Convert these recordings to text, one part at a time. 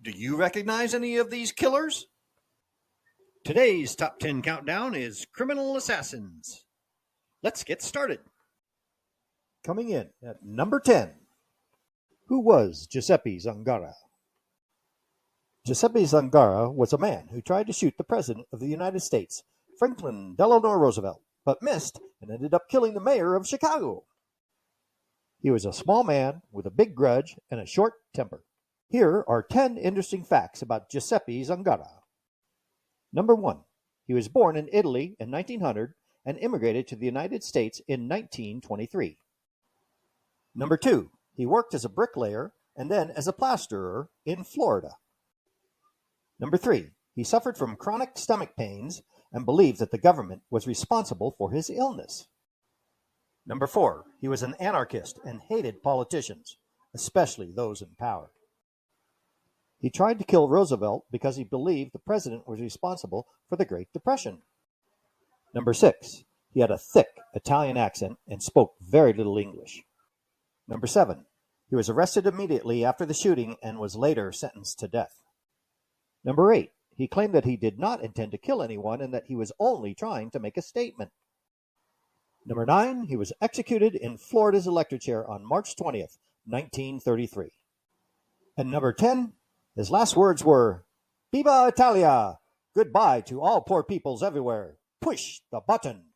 Do you recognize any of these killers? Today's Top 10 countdown is Criminal Assassins. Let's get started. Coming in at number 10. Who was Giuseppe Zangara? Giuseppe Zangara was a man who tried to shoot the President of the United States, Franklin Delano Roosevelt, but missed and ended up killing the mayor of Chicago. He was a small man with a big grudge and a short temper. Here are 10 interesting facts about Giuseppe Zangara. Number 1. He was born in Italy in 1900 and immigrated to the United States in 1923. Number 2. He worked as a bricklayer and then as a plasterer in Florida. Number 3. He suffered from chronic stomach pains and believed that the government was responsible for his illness. Number 4. He was an anarchist and hated politicians, especially those in power. He tried to kill Roosevelt because he believed the president was responsible for the Great Depression. Number 6. He had a thick Italian accent and spoke very little English. Number 7. He was arrested immediately after the shooting and was later sentenced to death. Number 8. He claimed that he did not intend to kill anyone and that he was only trying to make a statement. Number 9. He was executed in Florida's electric chair on March 20th, 1933. And number 10. His last words were, "Viva Italia! Goodbye to all poor peoples everywhere. Push the button."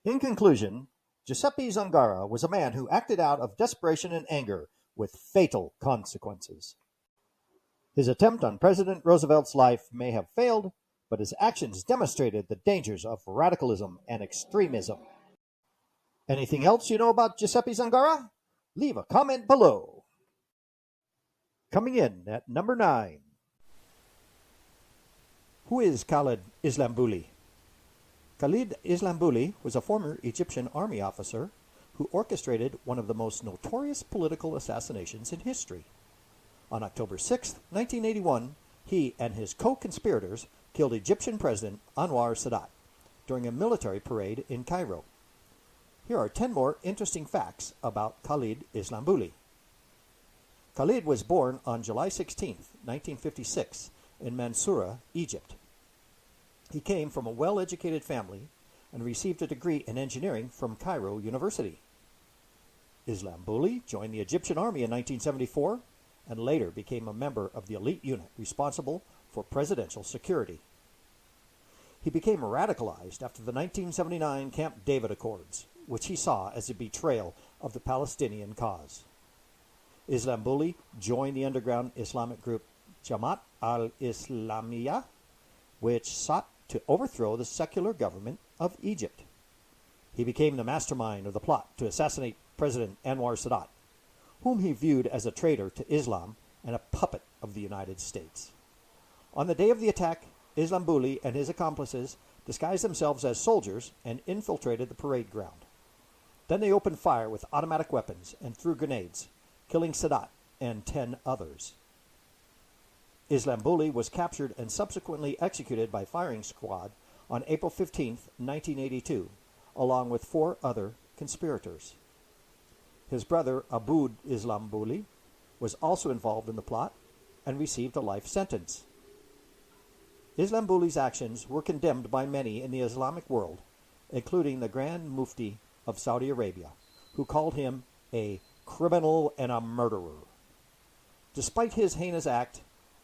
In conclusion, Giuseppe Zangara was a man who acted out of desperation and anger with fatal consequences. His attempt on President Roosevelt's life may have failed, but his actions demonstrated the dangers of radicalism and extremism. Anything else you know about Giuseppe Zangara? Leave a comment below. Coming in at number 9. Who is Khalid Islambouli? Khalid Islambouli was a former Egyptian army officer who orchestrated one of the most notorious political assassinations in history. On October 6, 1981, he and his co-conspirators killed Egyptian President Anwar Sadat during a military parade in Cairo. Here are 10 more interesting facts about Khalid Islambouli. Khalid was born on July 16, 1956, in Mansoura, Egypt. He came from a well-educated family and received a degree in engineering from Cairo University. Islambouli joined the Egyptian army in 1974 and later became a member of the elite unit responsible for presidential security. He became radicalized after the 1979 Camp David Accords, which he saw as a betrayal of the Palestinian cause. Islambouli joined the underground Islamic group Jamaat al-Islamiyah, which sought to overthrow the secular government of Egypt. He became the mastermind of the plot to assassinate President Anwar Sadat, whom he viewed as a traitor to Islam and a puppet of the United States. On the day of the attack, Islambouli and his accomplices disguised themselves as soldiers and infiltrated the parade ground. Then they opened fire with automatic weapons and threw grenades, killing Sadat and 10 others. Islambouli was captured and subsequently executed by firing squad on April 15, 1982, along with 4 other conspirators. His brother Aboud Islambouli was also involved in the plot and received a life sentence. Islambouli's actions were condemned by many in the Islamic world, including the Grand Mufti of Saudi Arabia, who called him a criminal and a murderer. Despite his heinous act,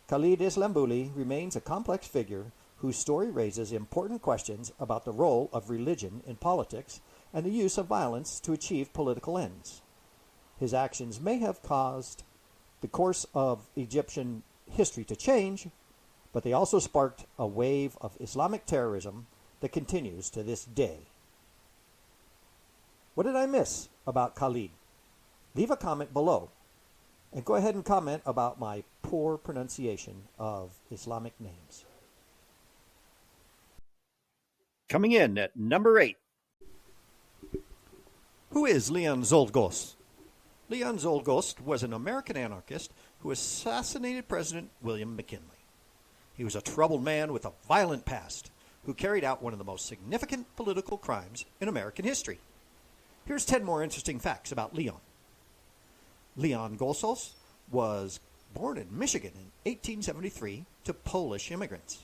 Khalid Islambouli remains a complex figure whose story raises important questions about the role of religion in politics and the use of violence to achieve political ends. His actions may have caused the course of Egyptian history to change, but they also sparked a wave of Islamic terrorism that continues to this day. What did I miss about Khalid? Leave a comment below, and go ahead and comment about my poor pronunciation of Islamic names. Coming in at number 8. Who is Leon Czolgosz? Leon Czolgosz was an American anarchist who assassinated President William McKinley. He was a troubled man with a violent past who carried out one of the most significant political crimes in American history. Here's 10 more interesting facts about Leon. Leon Czolgosz was born in Michigan in 1873 to Polish immigrants.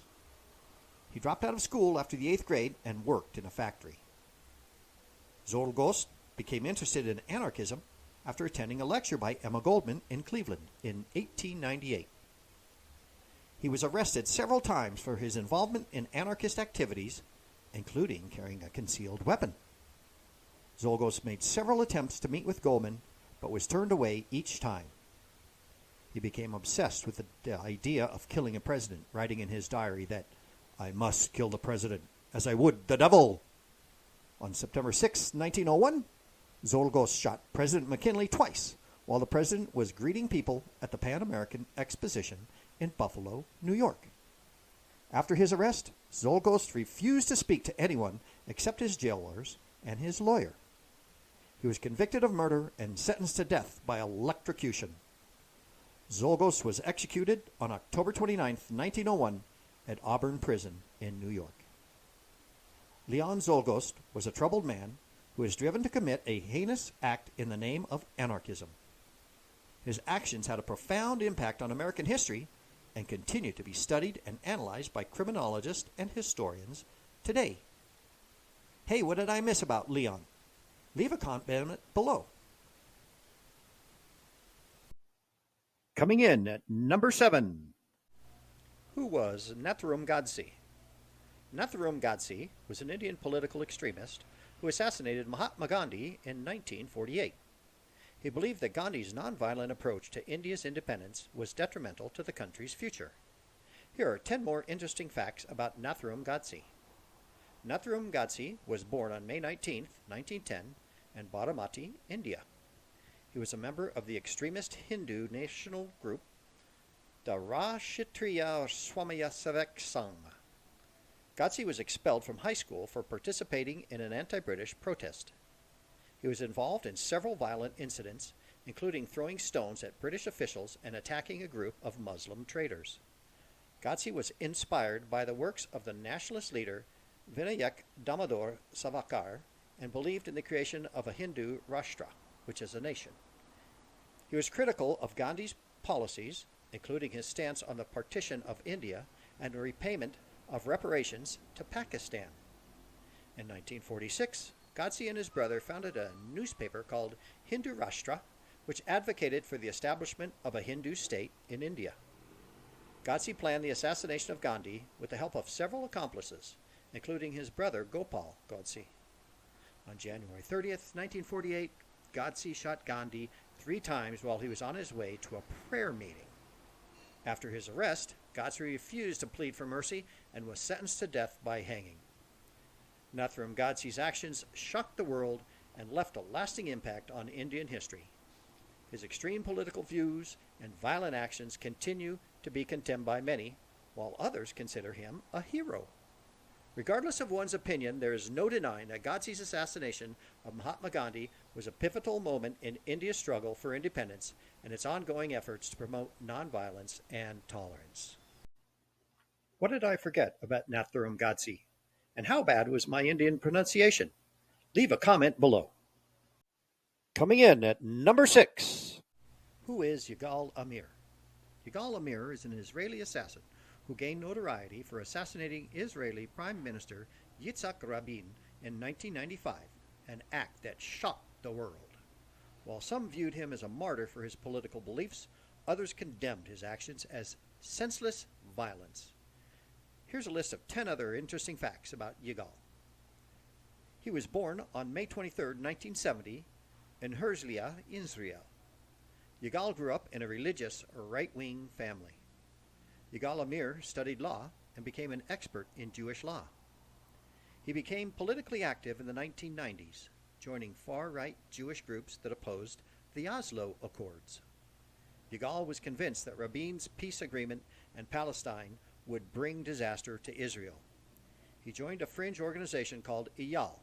He dropped out of school after the 8th grade and worked in a factory. Czolgosz became interested in anarchism after attending a lecture by Emma Goldman in Cleveland in 1898. He was arrested several times for his involvement in anarchist activities, including carrying a concealed weapon. Czolgosz made several attempts to meet with Goldman, but was turned away each time. He became obsessed with the idea of killing a president, writing in his diary that, "I must kill the president, as I would the devil." On September 6, 1901, Czolgosz shot President McKinley twice while the president was greeting people at the Pan American Exposition in Buffalo, New York. After his arrest, Czolgosz refused to speak to anyone except his jailers and his lawyer. He was convicted of murder and sentenced to death by electrocution. Czolgosz was executed on October 29, 1901, at Auburn Prison in New York. Leon Czolgosz was a troubled man who was driven to commit a heinous act in the name of anarchism. His actions had a profound impact on American history and continue to be studied and analyzed by criminologists and historians today. Hey, what did I miss about Leon? Leave a comment below. Coming in at number 7. Who was Nathuram Godse? Nathuram Godse was an Indian political extremist who assassinated Mahatma Gandhi in 1948. He believed that Gandhi's nonviolent approach to India's independence was detrimental to the country's future. Here are 10 more interesting facts about Nathuram Godse. Nathuram Godse was born on May 19, 1910, in Baramati, India. He was a member of the extremist Hindu national group, the Rashtriya Swayamsevak Sangh. Godse was expelled from high school for participating in an anti-British protest. He was involved in several violent incidents, including throwing stones at British officials and attacking a group of Muslim traders. Godse was inspired by the works of the nationalist leader Vinayak Damodar Savarkar and believed in the creation of a Hindu Rashtra, which is a nation. He was critical of Gandhi's policies, including his stance on the partition of India and the repayment of reparations to Pakistan. In 1946, Godse and his brother founded a newspaper called Hindu Rashtra, which advocated for the establishment of a Hindu state in India. Godse planned the assassination of Gandhi with the help of several accomplices, including his brother Gopal Godse. On January 30th, 1948, Godse shot Gandhi 3 times while he was on his way to a prayer meeting. After his arrest, Godse refused to plead for mercy and was sentenced to death by hanging. Nathuram Godse's actions shocked the world and left a lasting impact on Indian history. His extreme political views and violent actions continue to be condemned by many, while others consider him a hero. Regardless of one's opinion, there is no denying that Godse's assassination of Mahatma Gandhi was a pivotal moment in India's struggle for independence and its ongoing efforts to promote nonviolence and tolerance. What did I forget about Nathuram Godse? And how bad was my Indian pronunciation? Leave a comment below. Coming in at number 6. Who is Yigal Amir? Yigal Amir is an Israeli assassin who gained notoriety for assassinating Israeli Prime Minister Yitzhak Rabin in 1995, an act that shocked the world. While some viewed him as a martyr for his political beliefs, others condemned his actions as senseless violence. Here's a list of 10 other interesting facts about Yigal. He was born on May 23, 1970, in Herzliya, Israel. Yigal grew up in a religious, right-wing family. Yigal Amir studied law and became an expert in Jewish law. He became politically active in the 1990s, joining far-right Jewish groups that opposed the Oslo Accords. Yigal was convinced that Rabin's peace agreement and Palestine would bring disaster to Israel. He joined a fringe organization called Yigal,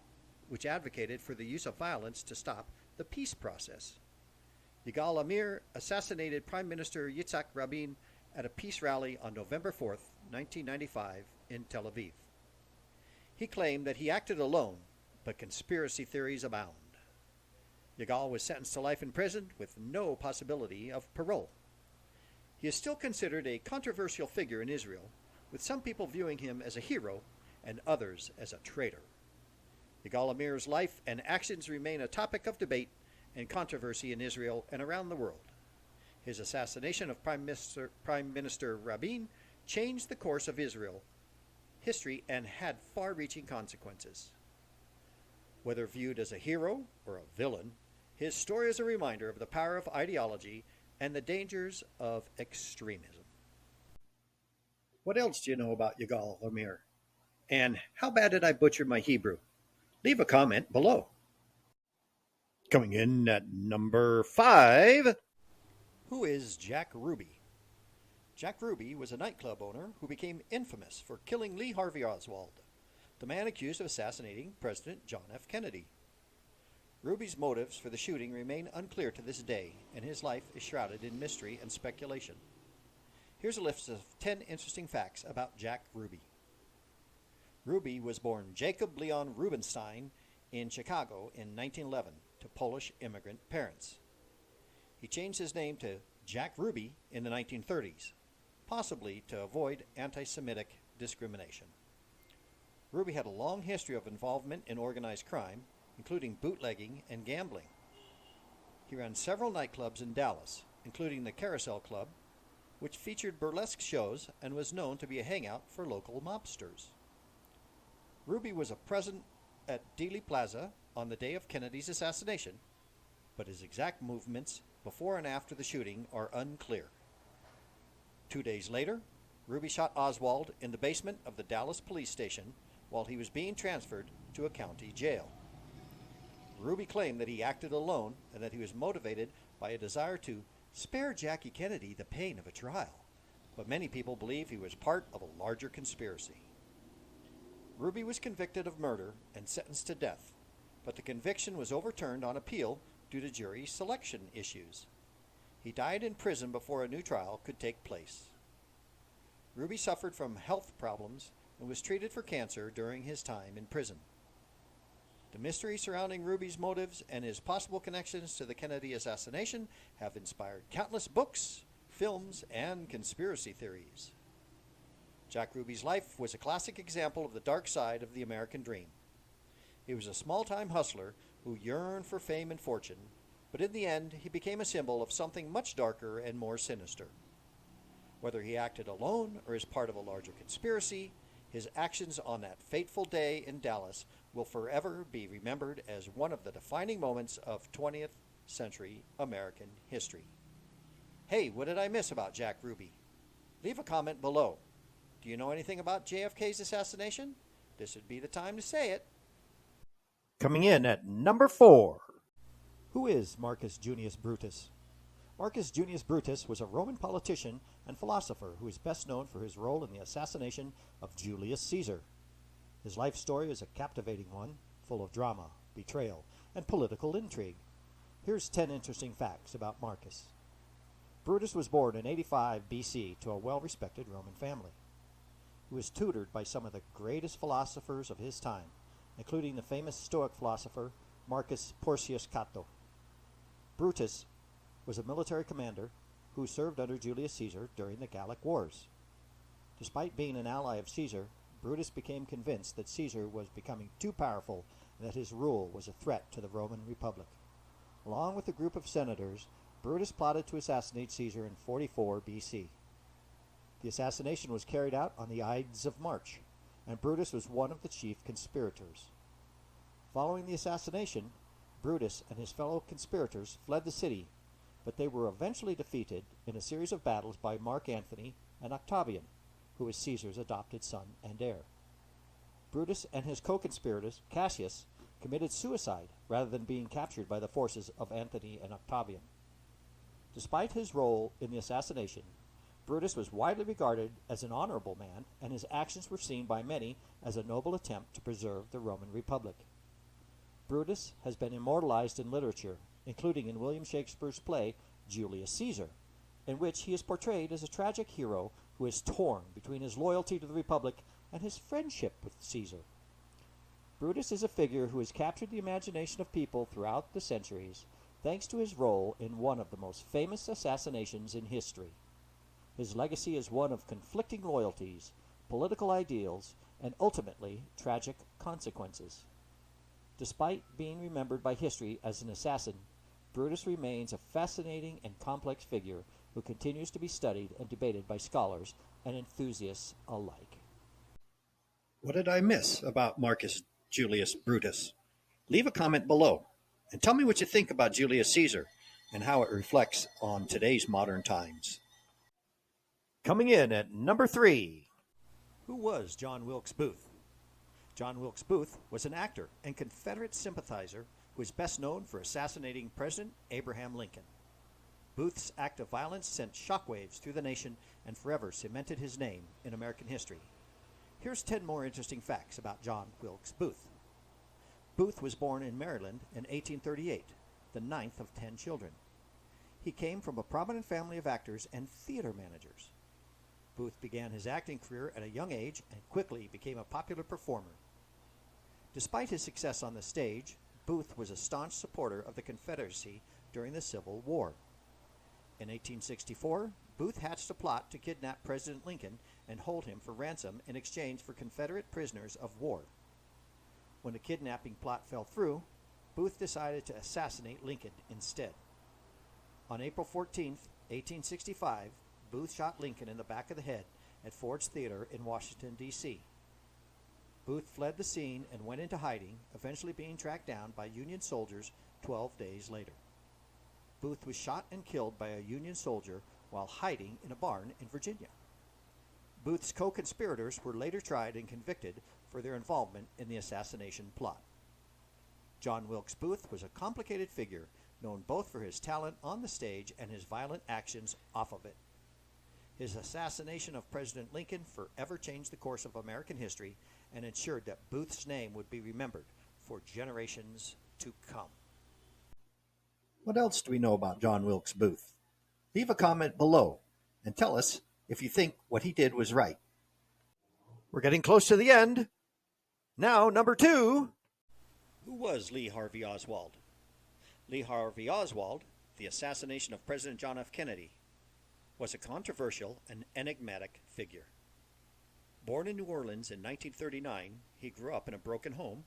which advocated for the use of violence to stop the peace process. Yigal Amir assassinated Prime Minister Yitzhak Rabin at a peace rally on November 4, 1995, in Tel Aviv. He claimed that he acted alone, but conspiracy theories abound. Yigal was sentenced to life in prison with no possibility of parole. He is still considered a controversial figure in Israel, with some people viewing him as a hero and others as a traitor. Yigal Amir's life and actions remain a topic of debate and controversy in Israel and around the world. His assassination of Prime Minister Rabin changed the course of Israel history and had far-reaching consequences. Whether viewed as a hero or a villain, his story is a reminder of the power of ideology and the dangers of extremism. What else do you know about Yigal Amir? And how bad did I butcher my Hebrew? Leave a comment below. Coming in at number 5, who is Jack Ruby? Jack Ruby was a nightclub owner who became infamous for killing Harvey Oswald, the man accused of assassinating President John F. Kennedy. Ruby's motives for the shooting remain unclear to this day, and his life is shrouded in mystery and speculation. Here's a list of 10 interesting facts about Jack Ruby. Ruby was born Jacob Leon Rubenstein in Chicago in 1911 to Polish immigrant parents. He changed his name to Jack Ruby in the 1930s, possibly to avoid anti-Semitic discrimination. Ruby had a long history of involvement in organized crime, including bootlegging and gambling. He ran several nightclubs in Dallas, including the Carousel Club, which featured burlesque shows and was known to be a hangout for local mobsters. Ruby was present at Dealey Plaza on the day of Kennedy's assassination, but his exact movements before and after the shooting are unclear. 2 days later, Ruby shot Oswald in the basement of the Dallas police station while he was being transferred to a county jail. Ruby claimed that he acted alone and that he was motivated by a desire to spare Jackie Kennedy the pain of a trial, but many people believe he was part of a larger conspiracy. Ruby was convicted of murder and sentenced to death, but the conviction was overturned on appeal due to jury selection issues. He died in prison before a new trial could take place. Ruby suffered from health problems and was treated for cancer during his time in prison. The mystery surrounding Ruby's motives and his possible connections to the Kennedy assassination have inspired countless books, films, and conspiracy theories. Jack Ruby's life was a classic example of the dark side of the American dream. He was a small-time hustler who yearned for fame and fortune, but in the end he became a symbol of something much darker and more sinister. Whether he acted alone or as part of a larger conspiracy, his actions on that fateful day in Dallas will forever be remembered as one of the defining moments of 20th century American history. Hey, what did I miss about Jack Ruby? Leave a comment below. Do you know anything about JFK's assassination? This would be the time to say it. Coming in at number 4. Who is Marcus Junius Brutus? Marcus Junius Brutus was a Roman politician and philosopher who is best known for his role in the assassination of Julius Caesar. His life story is a captivating one, full of drama, betrayal, and political intrigue. Here's 10 interesting facts about Marcus. Brutus was born in 85 BC to a well-respected Roman family. He was tutored by some of the greatest philosophers of his time, including the famous Stoic philosopher Marcus Porcius Cato. Brutus was a military commander who served under Julius Caesar during the Gallic Wars. Despite being an ally of Caesar, Brutus became convinced that Caesar was becoming too powerful and that his rule was a threat to the Roman Republic. Along with a group of senators, Brutus plotted to assassinate Caesar in 44 BC. The assassination was carried out on the Ides of March, and Brutus was one of the chief conspirators. Following the assassination, Brutus and his fellow conspirators fled the city, but they were eventually defeated in a series of battles by Mark Antony and Octavian, who was Caesar's adopted son and heir. Brutus and his co-conspirators, Cassius, committed suicide rather than being captured by the forces of Antony and Octavian. Despite his role in the assassination, Brutus was widely regarded as an honorable man, and his actions were seen by many as a noble attempt to preserve the Roman Republic. Brutus has been immortalized in literature, including in William Shakespeare's play Julius Caesar, in which he is portrayed as a tragic hero who is torn between his loyalty to the Republic and his friendship with Caesar. Brutus is a figure who has captured the imagination of people throughout the centuries, thanks to his role in one of the most famous assassinations in history. His legacy is one of conflicting loyalties, political ideals, and ultimately tragic consequences. Despite being remembered by history as an assassin, Brutus remains a fascinating and complex figure who continues to be studied and debated by scholars and enthusiasts alike. What did I miss about Marcus Julius Brutus? Leave a comment below and tell me what you think about Julius Caesar and how it reflects on today's modern times. Coming in at number 3. Who was John Wilkes Booth? John Wilkes Booth was an actor and Confederate sympathizer who is best known for assassinating President Abraham Lincoln. Booth's act of violence sent shockwaves through the nation and forever cemented his name in American history. Here's 10 more interesting facts about John Wilkes Booth. Booth was born in Maryland in 1838, the ninth of 10 children. He came from a prominent family of actors and theater managers. Booth began his acting career at a young age and quickly became a popular performer. Despite his success on the stage, Booth was a staunch supporter of the Confederacy during the Civil War. In 1864, Booth hatched a plot to kidnap President Lincoln and hold him for ransom in exchange for Confederate prisoners of war. When the kidnapping plot fell through, Booth decided to assassinate Lincoln instead. On April 14, 1865, Booth shot Lincoln in the back of the head at Ford's Theater in Washington, D.C. Booth fled the scene and went into hiding, eventually being tracked down by Union soldiers 12 days later. Booth was shot and killed by a Union soldier while hiding in a barn in Virginia. Booth's co-conspirators were later tried and convicted for their involvement in the assassination plot. John Wilkes Booth was a complicated figure, known both for his talent on the stage and his violent actions off of it. His assassination of President Lincoln forever changed the course of American history and ensured that Booth's name would be remembered for generations to come. What else do we know about John Wilkes Booth? Leave a comment below and tell us if you think what he did was right. We're getting close to the end. Now, number 2. Who was Lee Harvey Oswald? Lee Harvey Oswald, the assassination of President John F. Kennedy, was a controversial and enigmatic figure. Born in New Orleans in 1939, he grew up in a broken home,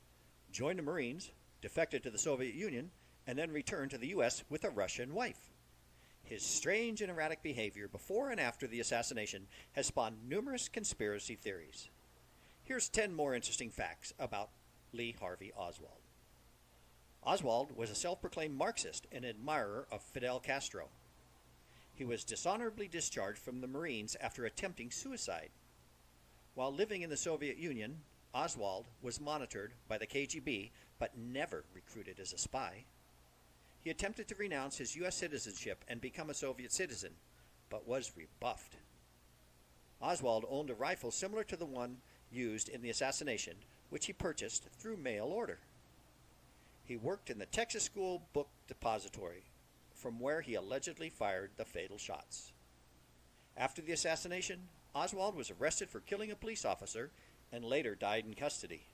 joined the Marines, defected to the Soviet Union, and then returned to the U.S. with a Russian wife. His strange and erratic behavior before and after the assassination has spawned numerous conspiracy theories. Here's 10 more interesting facts about Lee Harvey Oswald. Oswald was a self-proclaimed Marxist and admirer of Fidel Castro. He was dishonorably discharged from the Marines after attempting suicide. While living in the Soviet Union, Oswald was monitored by the KGB but never recruited as a spy. He attempted to renounce his U.S. citizenship and become a Soviet citizen, but was rebuffed. Oswald owned a rifle similar to the one used in the assassination, which he purchased through mail order. He worked in the Texas School Book Depository, from where he allegedly fired the fatal shots. After the assassination, Oswald was arrested for killing a police officer and later died in custody.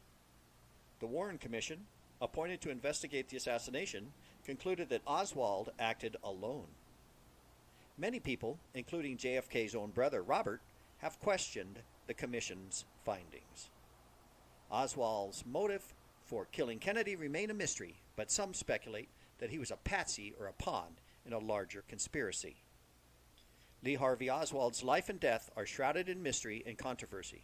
The Warren Commission, appointed to investigate the assassination, concluded that Oswald acted alone. Many people, including JFK's own brother Robert, have questioned the commission's findings. Oswald's motive for killing Kennedy remain a mystery, but some speculate that he was a patsy or a pawn in a larger conspiracy. Lee Harvey Oswald's life and death are shrouded in mystery and controversy.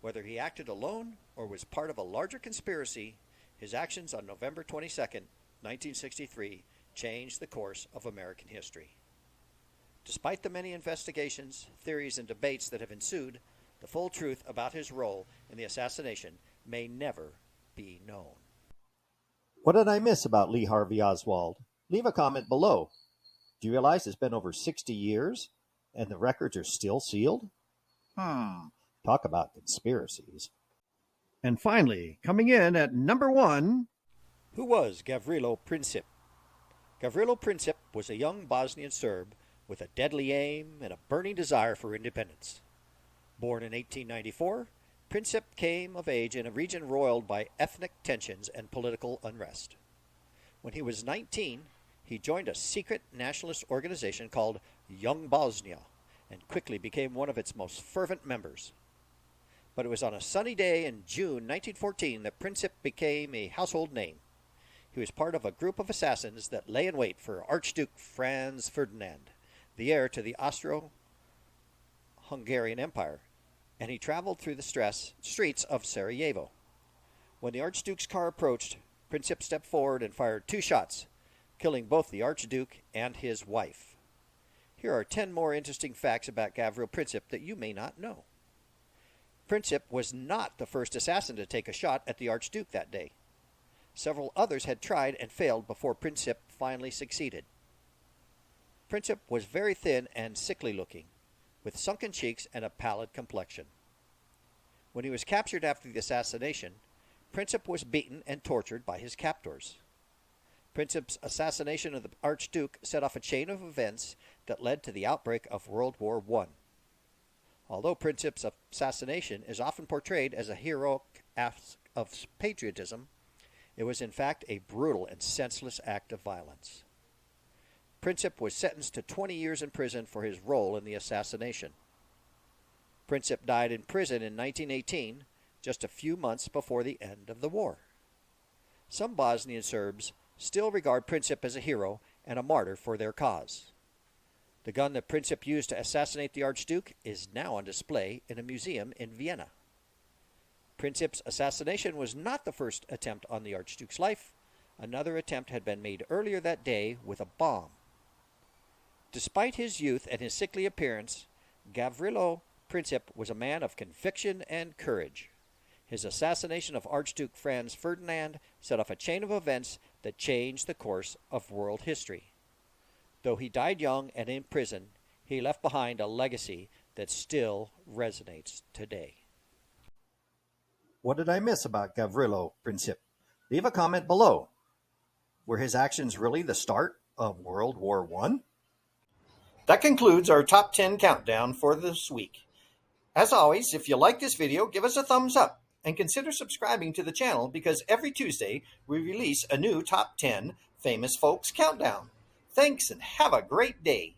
Whether he acted alone or was part of a larger conspiracy, his actions on November 22, 1963, changed the course of American history. Despite the many investigations, theories, and debates that have ensued, the full truth about his role in the assassination may never be known. What did I miss about Lee Harvey Oswald? Leave a comment below. Do you realize it's been over 60 years and the records are still sealed? Talk about conspiracies. And finally, coming in at number 1, who was Gavrilo Princip? Gavrilo Princip was a young Bosnian Serb with a deadly aim and a burning desire for independence. Born in 1894, Princip came of age in a region roiled by ethnic tensions and political unrest. When he was 19, he joined a secret nationalist organization called Young Bosnia and quickly became one of its most fervent members. But it was on a sunny day in June 1914 that Princip became a household name. He was part of a group of assassins that lay in wait for Archduke Franz Ferdinand, the heir to the Austro-Hungarian Empire, and he traveled through the streets of Sarajevo. When the Archduke's car approached, Princip stepped forward and fired 2 shots, killing both the Archduke and his wife. Here are 10 more interesting facts about Gavrilo Princip that you may not know. Princip was not the first assassin to take a shot at the Archduke that day. Several others had tried and failed before Princip finally succeeded. Princip was very thin and sickly looking, with sunken cheeks and a pallid complexion. When he was captured after the assassination, Princip was beaten and tortured by his captors. Princip's assassination of the Archduke set off a chain of events that led to the outbreak of World War I. Although Princip's assassination is often portrayed as a heroic act of patriotism, it was in fact a brutal and senseless act of violence. Princip was sentenced to 20 years in prison for his role in the assassination. Princip died in prison in 1918, just a few months before the end of the war. Some Bosnian Serbs still regard Princip as a hero and a martyr for their cause. The gun that Princip used to assassinate the Archduke is now on display in a museum in Vienna. Princip's assassination was not the first attempt on the Archduke's life. Another attempt had been made earlier that day with a bomb. Despite his youth and his sickly appearance, Gavrilo Princip was a man of conviction and courage. His assassination of Archduke Franz Ferdinand set off a chain of events that changed the course of world history. Though he died young and in prison, he left behind a legacy that still resonates today. What did I miss about Gavrilo Princip? Leave a comment below. Were his actions really the start of World War I? That concludes our top 10 countdown for this week. As always, if you like this video, give us a thumbs up and consider subscribing to the channel because every Tuesday we release a new top 10 famous folks countdown. Thanks and have a great day.